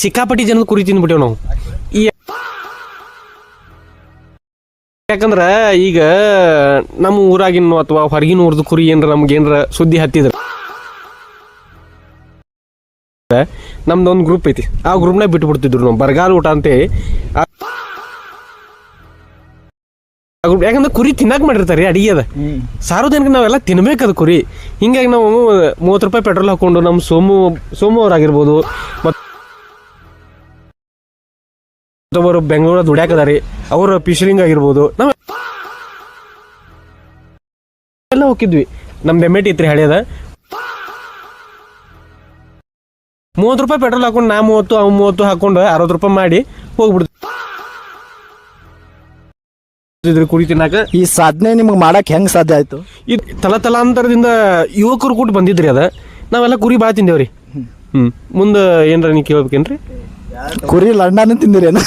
ಸಿಕ್ಕಾಪಟ್ಟಿ ಜನದ ಕುರಿ ತಿಂದ್ಬಿಟ್ಟೇವ್ ನಾವು. ಯಾಕಂದ್ರ ಈಗ ನಮ್ಮ ಊರಾಗಿನ ಅಥವಾ ಹೊರಗಿನ ಊರ್ದು ಕುರಿ ಏನ್ರ ನಮ್ಗೇನ್ರ ಸುದ್ದಿ ಹತ್ತಿದ್ರ ನಮ್ದೊಂದು ಗ್ರೂಪ್ ಐತಿ, ಆ ಗ್ರೂಪ್ನಾಗ ಬಿಟ್ಟು ಬಿಡ್ತಿದ್ರು ನಾವು ಬರಗಾಲ ಊಟ ಅಂತ. ಯಾಕಂದ್ರೆ ಕುರಿ ತಿನ್ನಾಕ ಮಾಡಿರ್ತಾರೆ ಅಡಿಗೆ ಅದ ಸಾರ್ವಜನಿಕ ನಾವೆಲ್ಲ ತಿನ್ಬೇಕದ ಕುರಿ. ಹಿಂಗಾಗಿ ನಾವು 30 ರೂಪಾಯಿ ಪೆಟ್ರೋಲ್ ಹಾಕೊಂಡು ನಮ್ಮ ಸೋಮು ಅವ್ರಾಗಿರ್ಬೋದು ಮತ್ತೊಬ್ಬರು ಬೆಂಗಳೂರ ದುಡ್ಯಾಕದಾರಿ ಅವ್ರ ಫಿಶರಿಂಗ್ ಆಗಿರ್ಬೋದು ನಾವೆಲ್ಲ ಹೋಗಿದ್ವಿ. ನಮ್ದು ಎಮ್ಮೆಟಿ ಇತ್ರಿ ಹಳೆಯದ 30 ರೂಪಾಯಿ ಪೆಟ್ರೋಲ್ ಹಾಕೊಂಡು ನಾ 30 ಅವ್ನು 30 ಹಾಕೊಂಡು 60 ರೂಪಾಯಿ ಮಾಡಿ ಹೋಗ್ಬಿಡ್ತೀವಿ ಕುರಿ ತಿನ್ನಾಕ. ಈ ಸಾಧನೆ ನಿಮ್ಗೆ ಮಾಡಕ್ ಹೆಂಗ್ ಸಾಧ್ಯ ಆಯ್ತು? ಈ ತಲಾಂತರದಿಂದ ಯುವಕರು ಕೂಡ ಬಂದಿದ್ರಿ ಅದ. ನಾವೆಲ್ಲ ಕುರಿ ಭಾಳ ತಿಂದೇವ್ರಿ. ಮುಂದೆ ಏನ್ರ ನೀವು ಕೇಳ್ಬೇಕೇನ್ರಿ? ಕುರಿ ಲಂಡನ್ ತಿಂದಿರೇನು?